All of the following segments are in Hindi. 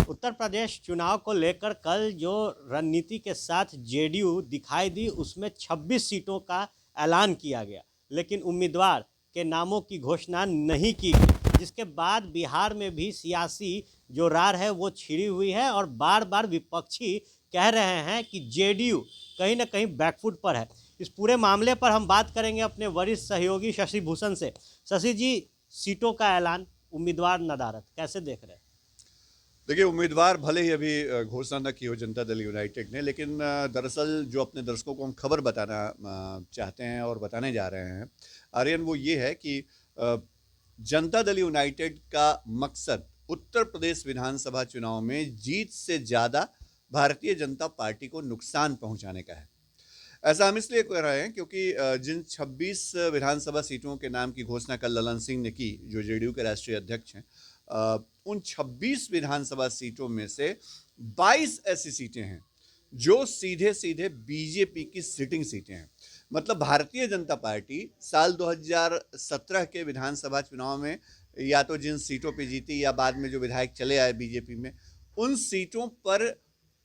उत्तर प्रदेश चुनाव को लेकर कल जो रणनीति के साथ जेडीयू दिखाई दी उसमें 26 सीटों का ऐलान किया गया, लेकिन उम्मीदवार के नामों की घोषणा नहीं की गई, जिसके बाद बिहार में भी सियासी जो रार है वो छिड़ी हुई है और बार बार विपक्षी कह रहे हैं कि जेडीयू कहीं ना कहीं बैकफुट पर है। इस पूरे मामले पर हम बात करेंगे अपने वरिष्ठ सहयोगी शशि भूषण से। शशि जी, सीटों का ऐलान, उम्मीदवार नदारद, कैसे देख रहे हैं? देखिए, उम्मीदवार भले ही अभी घोषणा न की हो जनता दल यूनाइटेड ने, लेकिन दरअसल जो अपने दर्शकों को हम खबर बताना चाहते हैं और बताने जा रहे हैं आर्यन, वो ये है कि जनता दल यूनाइटेड का मकसद उत्तर प्रदेश विधानसभा चुनाव में जीत से ज़्यादा भारतीय जनता पार्टी को नुकसान पहुंचाने का है। ऐसा हम इसलिए कह रहे हैं क्योंकि जिन 26 विधानसभा सीटों के नाम की घोषणा कल ललन सिंह ने की, जो जेडीयू के राष्ट्रीय अध्यक्ष हैं, उन 26 विधानसभा सीटों में से 22 ऐसी सीटें हैं जो सीधे सीधे बीजेपी की सिटिंग सीटें हैं। मतलब भारतीय जनता पार्टी साल 2017 के विधानसभा चुनाव में या तो जिन सीटों पे जीती या बाद में जो विधायक चले आए बीजेपी में, उन सीटों पर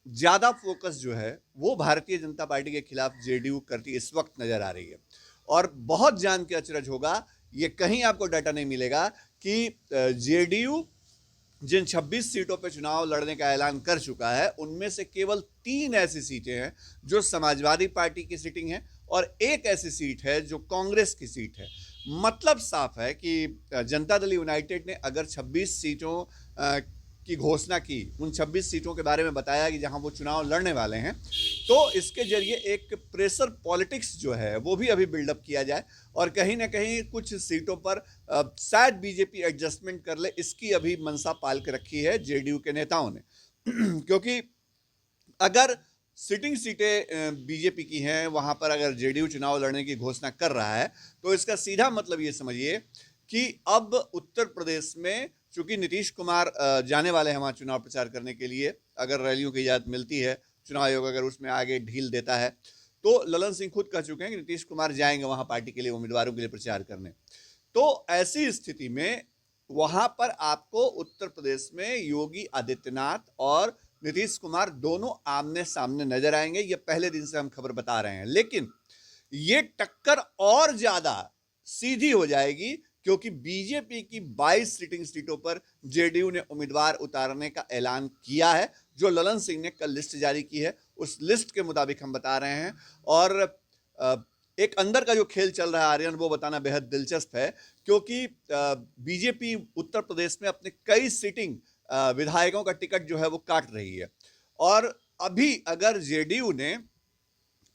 ज़्यादा फोकस जो है वो भारतीय जनता पार्टी के खिलाफ जेडीयू करती इस वक्त नजर आ रही है। और बहुत जान के अचरज होगा, ये कहीं आपको डाटा नहीं मिलेगा कि जेडीयू जिन 26 सीटों पर चुनाव लड़ने का ऐलान कर चुका है, उनमें से केवल 3 ऐसी सीटें हैं जो समाजवादी पार्टी की सीटिंग है और एक ऐसी सीट है जो कांग्रेस की सीट है। मतलब साफ है कि जनता दल यूनाइटेड ने अगर 26 सीटों की घोषणा की, उन 26 सीटों के बारे में बताया कि जहां वो चुनाव लड़ने वाले हैं, तो इसके जरिए एक प्रेशर पॉलिटिक्स जो है वो भी अभी बिल्डअप किया जाए और कहीं ना कहीं कुछ सीटों पर शायद बीजेपी एडजस्टमेंट कर ले, इसकी अभी मनसा पाल के रखी है जेडीयू के नेताओं ने। क्योंकि अगर सिटिंग सीटें बीजेपी की हैं, वहां पर अगर जेडीयू चुनाव लड़ने की घोषणा कर रहा है, तो इसका सीधा मतलब ये समझिए कि अब उत्तर प्रदेश में चूंकि नीतीश कुमार जाने वाले हैं वहाँ चुनाव प्रचार करने के लिए, अगर रैलियों की इजाज़त मिलती है, चुनाव आयोग अगर उसमें आगे ढील देता है, तो ललन सिंह खुद कह चुके हैं कि नीतीश कुमार जाएंगे वहाँ पार्टी के लिए उम्मीदवारों के लिए प्रचार करने। तो ऐसी स्थिति में वहाँ पर आपको उत्तर प्रदेश में योगी आदित्यनाथ और नीतीश कुमार दोनों आमने सामने नजर आएंगे। ये पहले दिन से हम खबर बता रहे हैं, लेकिन ये टक्कर और ज़्यादा सीधी हो जाएगी क्योंकि बीजेपी की 22 सिटिंग सीटों पर जेडीयू ने उम्मीदवार उतारने का ऐलान किया है, जो ललन सिंह ने कल लिस्ट जारी की है, उस लिस्ट के मुताबिक हम बता रहे हैं। और एक अंदर का जो खेल चल रहा है आर्यन, वो बताना बेहद दिलचस्प है क्योंकि बीजेपी उत्तर प्रदेश में अपने कई सिटिंग विधायकों का टिकट जो है वो काट रही है। और अभी अगर जेडीयू ने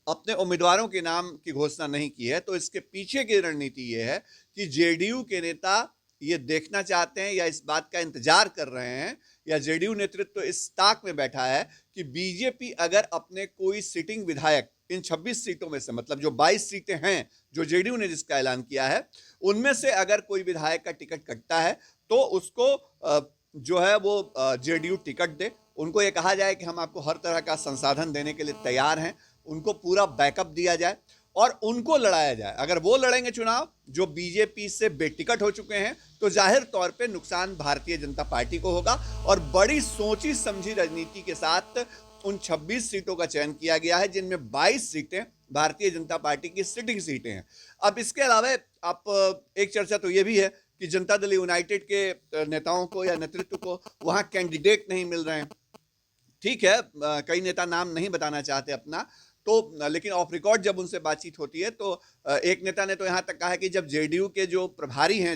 अपने उम्मीदवारों के नाम की घोषणा नहीं की है, तो इसके पीछे की रणनीति ये है कि जेडीयू के नेता ये देखना चाहते हैं या इस बात का इंतजार कर रहे हैं या जेडीयू नेतृत्व इस ताक में बैठा है कि बीजेपी अगर अपने कोई सिटिंग विधायक इन 26 सीटों में से, मतलब जो 22 सीटें हैं जो जेडीयू ने जिसका ऐलान किया है, उनमें से अगर कोई विधायक का टिकट कटता है तो उसको जो है वो जेडीयू टिकट दे। उनको ये कहा जाए कि हम आपको हर तरह का संसाधन देने के लिए तैयार हैं, उनको पूरा बैकअप दिया जाए और उनको लड़ाया जाए। अगर वो लड़ेंगे चुनाव जो बीजेपी से बेटिकट हो चुके हैं, तो जाहिर तौर पे नुकसान भारतीय जनता पार्टी को होगा और बड़ी सोची समझी रणनीति के साथ उन 26 सीटों का चयन किया गया है, जिनमें 22 सीटें भारतीय जनता पार्टी की सिटिंग सीटें हैं। अब इसके अलावा आप एक चर्चा तो ये भी है कि जनता दल यूनाइटेड के नेताओं को या नेतृत्व को वहां कैंडिडेट नहीं मिल रहे हैं। ठीक है, कई नेता नाम नहीं बताना चाहते अपना, तो लेकिन ऑफ रिकॉर्ड जब उनसे बातचीत होती है तो एक नेता ने तो यहाँ तक कहा है कि जब जेडीयू के जो प्रभारी हैं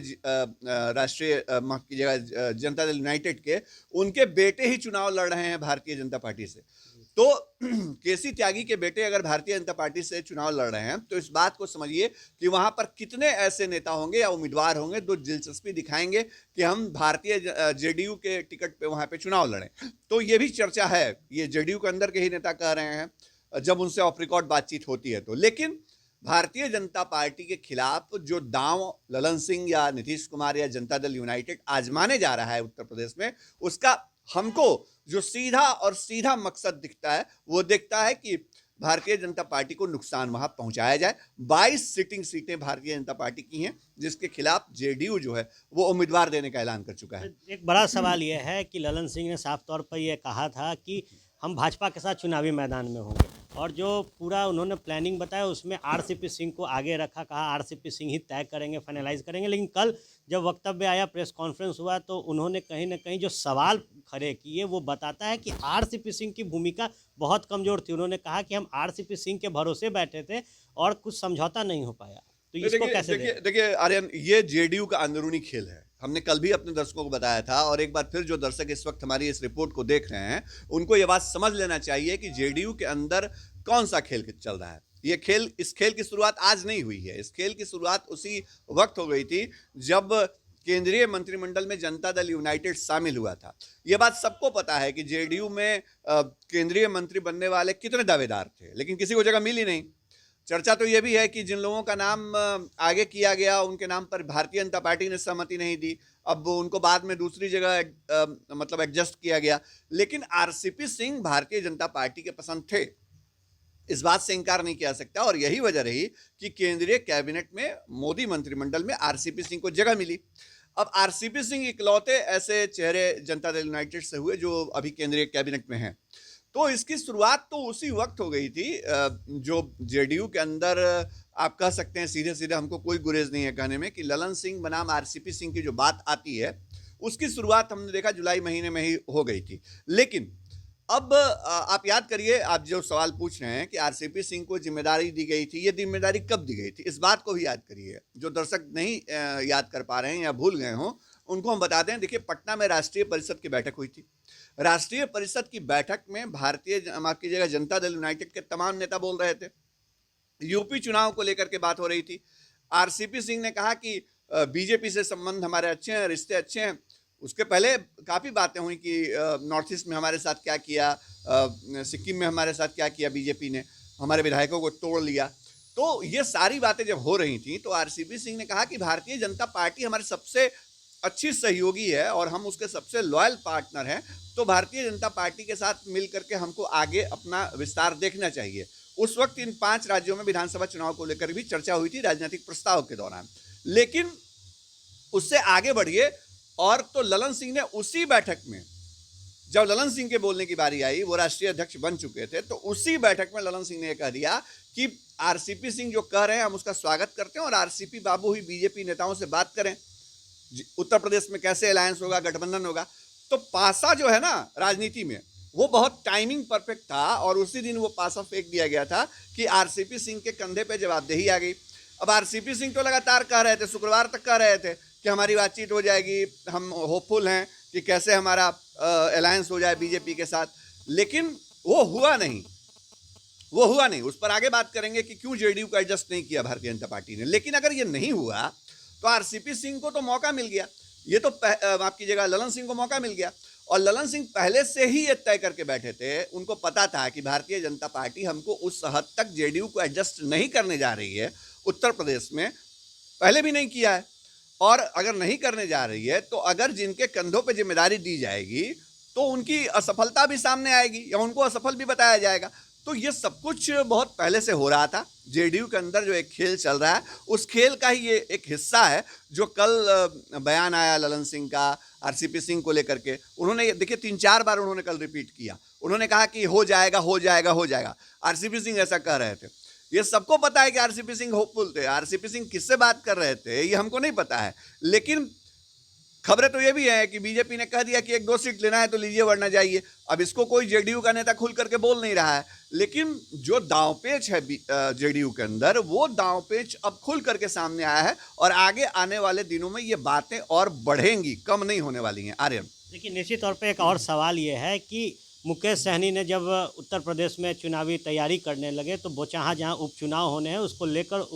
राष्ट्रीय माफ कीजिएगा जनता दल यूनाइटेड के, उनके बेटे ही चुनाव लड़ रहे हैं भारतीय जनता पार्टी से, तो केसी त्यागी के बेटे अगर भारतीय जनता पार्टी से चुनाव लड़ रहे हैं, तो इस बात को समझिए कि वहां पर कितने ऐसे नेता होंगे या उम्मीदवार होंगे जो दिलचस्पी दिखाएंगे कि हम भारतीय जेडीयू के टिकट पे वहां पे चुनाव लड़ें। तो ये भी चर्चा है, ये जेडीयू के अंदर के ही नेता कह रहे हैं जब उनसे ऑफ रिकॉर्ड बातचीत होती है तो। लेकिन भारतीय जनता पार्टी के खिलाफ जो दांव ललन सिंह या नीतीश कुमार या जनता दल यूनाइटेड आजमाने जा रहा है उत्तर प्रदेश में, उसका हमको जो सीधा और सीधा मकसद दिखता है वो दिखता है कि भारतीय जनता पार्टी को नुकसान वहां पहुंचाया जाए। 22 सिटिंग सीटें भारतीय जनता पार्टी की हैं, जिसके खिलाफ जेडीयू जो है वो उम्मीदवार देने का ऐलान कर चुका है। एक बड़ा सवाल यह है कि ललन सिंह ने साफ तौर पर यह कहा था कि हम भाजपा के साथ चुनावी मैदान में होंगे, और जो पूरा उन्होंने प्लानिंग बताया उसमें आरसीपी सिंह को आगे रखा, कहा आरसीपी सिंह ही तय करेंगे, फाइनलाइज करेंगे। लेकिन कल जब वक्तव्य आया, प्रेस कॉन्फ्रेंस हुआ, तो उन्होंने कहीं ना कहीं जो सवाल खड़े किए वो बताता है कि आरसीपी सिंह की भूमिका बहुत कमज़ोर थी। उन्होंने कहा कि हम आरसीपी सिंह के भरोसे बैठे थे और कुछ समझौता नहीं हो पाया। तो इसको कैसे देखिए आर्यन, ये जेडीयू का अंदरूनी खेल है। हमने कल भी अपने दर्शकों को बताया था, और एक बार फिर जो दर्शक इस वक्त हमारी इस रिपोर्ट को देख रहे हैं उनको ये बात समझ लेना चाहिए कि जेडीयू के अंदर कौन सा खेल चल रहा है। इस खेल की शुरुआत आज नहीं हुई है। इस खेल की शुरुआत उसी वक्त हो गई थी जब केंद्रीय मंत्रिमंडल में जनता दल यूनाइटेड शामिल हुआ था। यह बात सबको पता है कि जेडीयू में केंद्रीय मंत्री बनने वाले कितने दावेदार थे, लेकिन किसी को जगह मिली नहीं। चर्चा तो यह भी है कि जिन लोगों का नाम आगे किया गया उनके नाम पर भारतीय जनता पार्टी ने सहमति नहीं दी, अब उनको बाद में दूसरी जगह मतलब एडजस्ट किया गया। लेकिन आरसीपी सिंह भारतीय जनता पार्टी के पसंद थे, इस बात से इंकार नहीं किया सकता, और यही वजह रही कि केंद्रीय कैबिनेट में मोदी मंत्रिमंडल में आरसीपी सिंह को जगह मिली। अब आरसीपी सिंह इकलौते ऐसे चेहरे जनता दल यूनाइटेड से हुए जो अभी केंद्रीय कैबिनेट में हैं। तो इसकी शुरुआत तो उसी वक्त हो गई थी जो जेडीयू के अंदर आप कह सकते हैं, सीधे सीधे हमको कोई गुरेज नहीं है कहने में, कि ललन सिंह बनाम आरसीपी सिंह की जो बात आती है उसकी शुरुआत हमने देखा जुलाई महीने में ही हो गई थी। लेकिन अब आप याद करिए, आप जो सवाल पूछ रहे हैं कि आरसीपी सिंह को जिम्मेदारी दी गई थी, ये जिम्मेदारी कब दी गई थी, इस बात को भी याद करिए। जो दर्शक नहीं याद कर पा रहे हैं या भूल गए हों उनको हम बता दें। देखिए, पटना में राष्ट्रीय परिषद की बैठक हुई थी। राष्ट्रीय परिषद की बैठक में माफ कीजिएगा, जनता दल यूनाइटेड के तमाम नेता बोल रहे थे। यूपी चुनाव को लेकर के बात हो रही थी। आरसीपी सिंह ने कहा कि बीजेपी से संबंध हमारे अच्छे हैं, रिश्ते अच्छे हैं। उसके पहले काफ़ी बातें हुई कि नॉर्थ ईस्ट में हमारे साथ क्या किया, सिक्किम में हमारे साथ क्या किया बीजेपी ने, हमारे विधायकों को तोड़ लिया। तो ये सारी बातें जब हो रही थी तो आरसीपी सिंह ने कहा कि भारतीय जनता पार्टी हमारी सबसे अच्छी सहयोगी है और हम उसके सबसे लॉयल पार्टनर हैं, तो भारतीय जनता पार्टी के साथ मिल करके हमको आगे अपना विस्तार देखना चाहिए। उस वक्त इन 5 राज्यों में विधानसभा चुनाव को लेकर भी चर्चा हुई थी राजनीतिक प्रस्ताव के दौरान। लेकिन उससे आगे बढ़िए, और तो ललन सिंह ने उसी बैठक में, जब ललन सिंह के बोलने की बारी आई, वो राष्ट्रीय अध्यक्ष बन चुके थे, तो उसी बैठक में ललन सिंह ने यह कह दिया कि आरसीपी सिंह जो कह रहे हैं हम उसका स्वागत करते हैं, और आरसीपी बाबू ही बीजेपी नेताओं से बात करें उत्तर प्रदेश में कैसे अलायंस होगा, गठबंधन होगा। तो पासा जो है ना राजनीति में, वो बहुत टाइमिंग परफेक्ट था, और उसी दिन वो पासा फेंक दिया गया था कि आरसीपी सिंह के कंधे पे जवाबदेही आ गई। अब आरसीपी सिंह तो लगातार कह रहे थे, शुक्रवार तक कह रहे थे कि हमारी बातचीत हो जाएगी, हम होपफुल हैं कि कैसे हमारा अलायंस हो जाए बीजेपी के साथ, लेकिन वो हुआ नहीं। उस पर आगे बात करेंगे कि क्यों जेडीयू को एडजस्ट नहीं किया भारतीय जनता पार्टी ने। लेकिन अगर ये नहीं हुआ तो आरसीपी सिंह को तो मौका मिल गया, ये तो माफ कीजिएगा ललन सिंह को मौका मिल गया। और ललन सिंह पहले से ही ये तय करके बैठे थे, उनको पता था कि भारतीय जनता पार्टी हमको उस हद तक जेडीयू को एडजस्ट नहीं करने जा रही है, उत्तर प्रदेश में पहले भी नहीं किया है, और अगर नहीं करने जा रही है तो अगर जिनके कंधों पे जिम्मेदारी दी जाएगी तो उनकी असफलता भी सामने आएगी या उनको असफल भी बताया जाएगा। तो ये सब कुछ बहुत पहले से हो रहा था। जेडीयू के अंदर जो एक खेल चल रहा है, उस खेल का ही ये एक हिस्सा है जो कल बयान आया ललन सिंह का आरसीपी सिंह को लेकर के। उन्होंने देखिए 3-4 बार उन्होंने कल रिपीट किया, उन्होंने कहा कि हो जाएगा। आरसीपी सिंह ऐसा कह रहे थे। ये सबको पता है कि आरसीपी सिंह होपफुल थे। आरसीपी सिंह किससे बात कर रहे थे ये हमको नहीं पता है, लेकिन खबरें तो ये भी है कि बीजेपी ने कह दिया कि 1-2 सीट लेना है तो लीजिए वरना जाइए। अब इसको कोई जेडीयू का नेता खुल करके बोल नहीं रहा है, लेकिन जो दांवपेच है जेडीयू के अंदर, वो दांवपेच अब खुल करके सामने आया है, और आगे आने वाले दिनों में ये बातें और बढ़ेंगी, कम नहीं होने वाली हैं। आर्यन, देखिए, निश्चित तौर पे एक और सवाल ये है कि मुकेश सहनी ने जब उत्तर प्रदेश में चुनावी तैयारी करने लगे तो बोचहां जहां उपचुनाव होने हैं उसको लेकर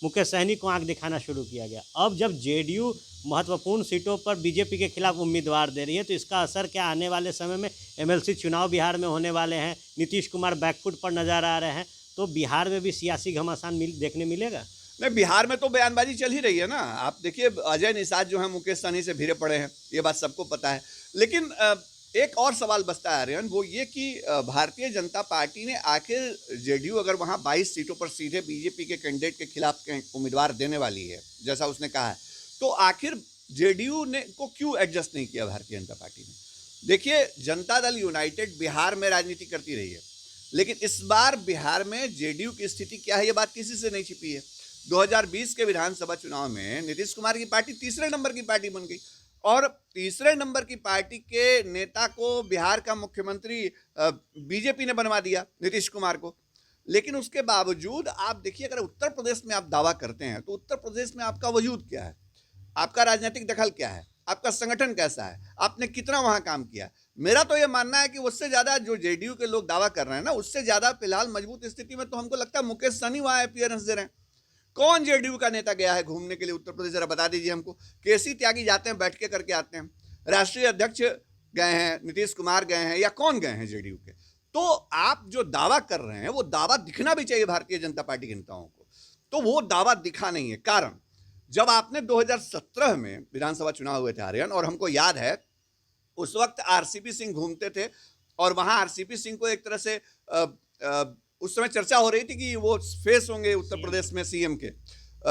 मुकेश सहनी को आंख दिखाना शुरू किया गया। अब जब जेडीयू महत्वपूर्ण सीटों पर बीजेपी के खिलाफ उम्मीदवार दे रही है तो इसका असर क्या आने वाले समय में एमएलसी चुनाव बिहार में होने वाले हैं, नीतीश कुमार बैकफुट पर नजर आ रहे हैं, तो बिहार में भी सियासी घमासान देखने मिलेगा? नहीं, बिहार में तो बयानबाजी चल ही रही है ना। आप देखिए, अजय निषाद जो है मुकेश सहनी से भिड़े पड़े हैं, ये बात सबको पता है। लेकिन एक और सवाल बचता है आर्यन, वो ये कि भारतीय जनता पार्टी ने आखिर जेडीयू अगर वहाँ 22 सीटों पर सीधे बीजेपी के कैंडिडेट के खिलाफ उम्मीदवार देने वाली है जैसा उसने कहा है, तो आखिर जेडीयू ने को क्यों एडजस्ट नहीं किया भारतीय जनता पार्टी ने? देखिए, जनता दल यूनाइटेड बिहार में राजनीति करती रही है, लेकिन इस बार बिहार में जेडीयू की स्थिति क्या है ये बात किसी से नहीं छिपी है। 2020 के विधानसभा चुनाव में नीतीश कुमार की पार्टी तीसरे नंबर की पार्टी बन गई और तीसरे नंबर की पार्टी के नेता को बिहार का मुख्यमंत्री बीजेपी ने बनवा दिया, नीतीश कुमार को। लेकिन उसके बावजूद आप देखिए, अगर उत्तर प्रदेश में आप दावा करते हैं तो उत्तर प्रदेश में आपका वजूद क्या है, आपका राजनीतिक दखल क्या है, आपका संगठन कैसा है, आपने कितना वहां काम किया। मेरा तो ये मानना है कि उससे ज्यादा जो जेडीयू के लोग दावा कर रहे हैं ना, उससे ज्यादा फिलहाल मजबूत स्थिति में तो हमको लगता है मुकेश सहनी वहां अपीयरेंस दे रहे हैं। कौन जेडीयू का नेता गया है घूमने के लिए उत्तर प्रदेश, जरा बता दीजिए हमको। केसी त्यागी जाते हैं, बैठ के करके आते हैं, राष्ट्रीय अध्यक्ष गए हैं, नीतीश कुमार गए हैं, या कौन गए हैं जेडीयू के? तो आप जो दावा कर रहे हैं वो दावा दिखना भी चाहिए भारतीय जनता पार्टी के नेताओं को, तो वो दावा दिखा नहीं है। कारण, जब आपने 2017 में विधानसभा चुनाव हुए थे आर्यन, और हमको याद है उस वक्त आरसीपी सिंह घूमते थे और वहां आरसीपी सिंह को एक तरह से उस समय चर्चा हो रही थी कि वो फेस होंगे उत्तर प्रदेश में सीएम के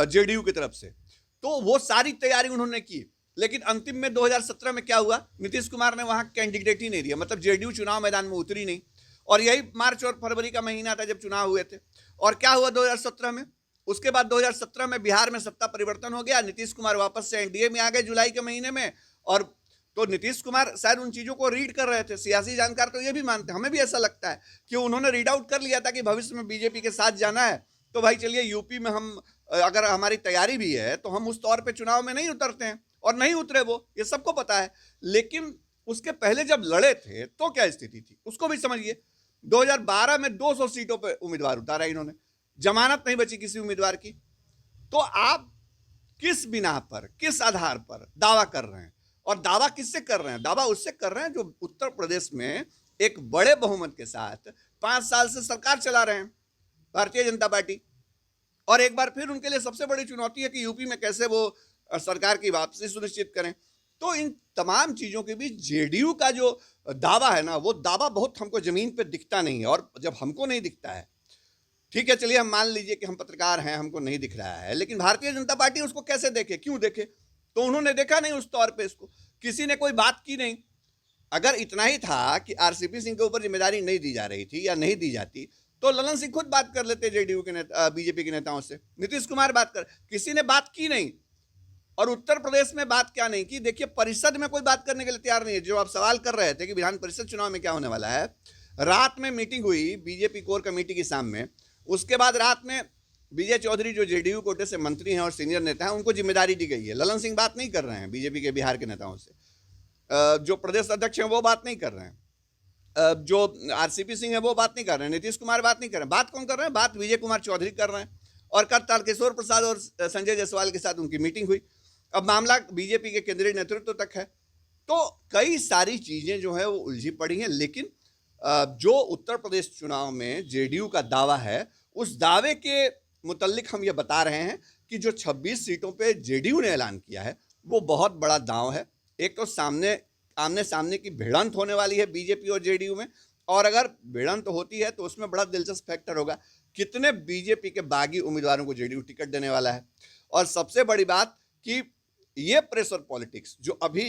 जेडीयू की तरफ से, तो वो सारी तैयारी उन्होंने की। लेकिन अंतिम में 2017 में क्या हुआ, नीतीश कुमार ने वहां कैंडिडेट ही नहीं दिया, मतलब जेडीयू चुनाव मैदान में उतरी नहीं। और यही मार्च और फरवरी का महीना था जब चुनाव हुए थे। और क्या हुआ 2017 में? उसके बाद 2017 में बिहार में सत्ता परिवर्तन हो गया, नीतीश कुमार वापस से एनडीए में आ गए जुलाई के महीने में। और तो नीतीश कुमार शायद उन चीज़ों को रीड कर रहे थे। सियासी जानकार तो ये भी मानते हैं, हमें भी ऐसा लगता है कि उन्होंने रीड आउट कर लिया था कि भविष्य में बीजेपी के साथ जाना है तो भाई चलिए यूपी में हम, अगर हमारी तैयारी भी है तो हम उस तौर पे चुनाव में नहीं उतरते हैं, और नहीं उतरे वो, ये सबको पता है। लेकिन उसके पहले जब लड़े थे तो क्या स्थिति थी उसको भी समझिए। 2012 में 200 सीटों पर उम्मीदवार उतारा इन्होंने, जमानत नहीं बची किसी उम्मीदवार की। तो आप किस बिना पर, किस आधार पर दावा कर रहे हैं? और दावा किससे कर रहे हैं? दावा उससे कर रहे हैं जो उत्तर प्रदेश में एक बड़े बहुमत के साथ 5 साल से सरकार चला रहे हैं, भारतीय जनता पार्टी। और एक बार फिर उनके लिए सबसे बड़ी चुनौती है कि यूपी में कैसे वो सरकार की वापसी सुनिश्चित करें। तो इन तमाम चीज़ों के बीच जेडीयू का जो दावा है ना, वो दावा बहुत हमको जमीन पे दिखता नहीं है। और जब हमको नहीं दिखता है, ठीक है चलिए हम मान लीजिए कि हम पत्रकार हैं, हमको नहीं दिख रहा है, लेकिन भारतीय जनता पार्टी उसको कैसे देखे, क्यों देखे? तो उन्होंने देखा नहीं उस तौर पे, इसको किसी ने कोई बात की नहीं। अगर इतना ही था कि आरसीपी सिंह के ऊपर जिम्मेदारी नहीं दी जा रही थी या नहीं दी जाती तो ललन सिंह खुद बात कर लेते जेडीयू के नेता, बीजेपी के नेताओं से, नीतीश कुमार बात कर, किसी ने बात की नहीं। और उत्तर प्रदेश में बात क्या नहीं की, देखिए परिषद में कोई बात करने के लिए तैयार नहीं है। जो आप सवाल कर रहे थे कि विधान परिषद चुनाव में क्या होने वाला है, रात में मीटिंग हुई बीजेपी कोर कमेटी के सामने। उसके बाद रात में विजय चौधरी जो जेडीयू कोटे से मंत्री हैं और सीनियर नेता हैं, उनको जिम्मेदारी दी गई है। ललन सिंह बात नहीं कर रहे हैं बीजेपी के बिहार के नेताओं से, जो प्रदेश अध्यक्ष हैं वो बात नहीं कर रहे हैं, जो आरसीपी सिंह है वो बात नहीं कर रहे हैं, नीतीश कुमार बात नहीं कर रहे हैं। बात कौन कर रहे हैं? बात विजय कुमार चौधरी कर रहे हैं। और कल तारकिशोर प्रसाद और संजय जायसवाल के साथ उनकी मीटिंग हुई। अब मामला बीजेपी के केंद्रीय नेतृत्व तक है। तो कई सारी चीज़ें जो है वो उलझी पड़ी हैं। लेकिन जो उत्तर प्रदेश चुनाव में जेडीयू का दावा है, उस दावे के मुतल्लिक हम ये बता रहे हैं कि जो 26 सीटों पे जेडीयू ने ऐलान किया है वो बहुत बड़ा दांव है। एक तो आमने सामने की भिड़ंत होने वाली है बीजेपी और जेडीयू में, और अगर भिड़ंत होती है तो उसमें बड़ा दिलचस्प फैक्टर होगा कितने बीजेपी के बागी उम्मीदवारों को जेडीयू टिकट देने वाला है। और सबसे बड़ी बात कि ये प्रेशर पॉलिटिक्स जो अभी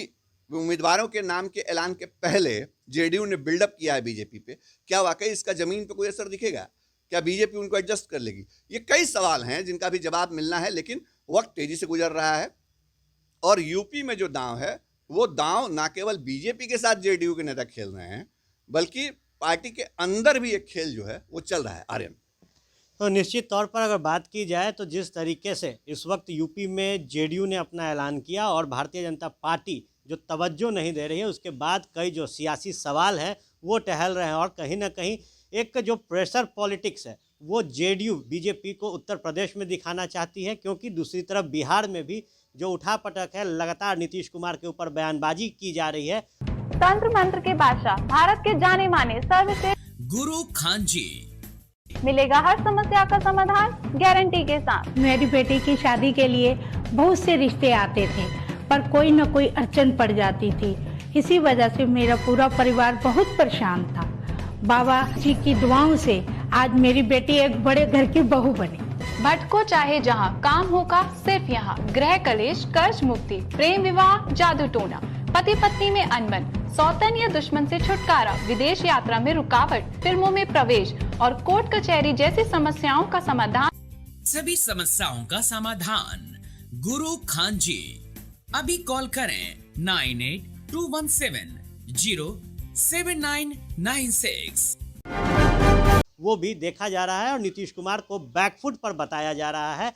उम्मीदवारों के नाम के ऐलान के पहले जेडीयू ने बिल्डअप किया है बीजेपी पे, क्या वाकई इसका जमीन पे कोई असर दिखेगा? क्या बीजेपी उनको एडजस्ट कर लेगी? ये कई सवाल हैं जिनका भी जवाब मिलना है। लेकिन वक्त तेजी से गुजर रहा है और यूपी में जो दांव है वो दांव ना केवल बीजेपी के साथ जेडीयू के नेता खेल रहे हैं, बल्कि पार्टी के अंदर भी एक खेल जो है वो चल रहा है। आर्यन, तो निश्चित तौर पर अगर बात की जाए तो जिस तरीके से इस वक्त यूपी में जेडीयू ने अपना ऐलान किया और भारतीय जनता पार्टी जो तवज्जो नहीं दे रही है, उसके बाद कई जो सियासी सवाल हैं वो टहल रहे हैं। और कहीं ना कहीं एक जो प्रेशर पॉलिटिक्स है वो जेडीयू बीजेपी को उत्तर प्रदेश में दिखाना चाहती है, क्योंकि दूसरी तरफ बिहार में भी जो उठापटक है, लगातार नीतीश कुमार के ऊपर बयानबाजी की जा रही है। तंत्र मंत्र के बादशाह, भारत के जाने माने सर्वश्रेष्ठ गुरु खान जी, मिलेगा हर समस्या का समाधान गारंटी के साथ। मेरी बेटी की शादी के लिए बहुत से रिश्ते आते थे, पर कोई न कोई अड़चन पड़ जाती थी। इसी वजह से मेरा पूरा परिवार बहुत परेशान था। बाबा जी की दुआओं से आज मेरी बेटी एक बड़े घर की बहू बनी। भटको चाहे जहां, काम होगा सिर्फ यहां। गृह कलेश, कर्ज मुक्ति, प्रेम विवाह, जादू टोना, पति पत्नी में अनबन, सौतन या दुश्मन से छुटकारा, विदेश यात्रा में रुकावट, फिल्मों में प्रवेश और कोर्ट कचहरी जैसी समस्याओं का समाधान। सभी समस्याओं का समाधान गुरु खान जी। अभी कॉल करें 9821707996। वो भी देखा जा रहा है और नीतीश कुमार को बैकफुट पर बताया जा रहा है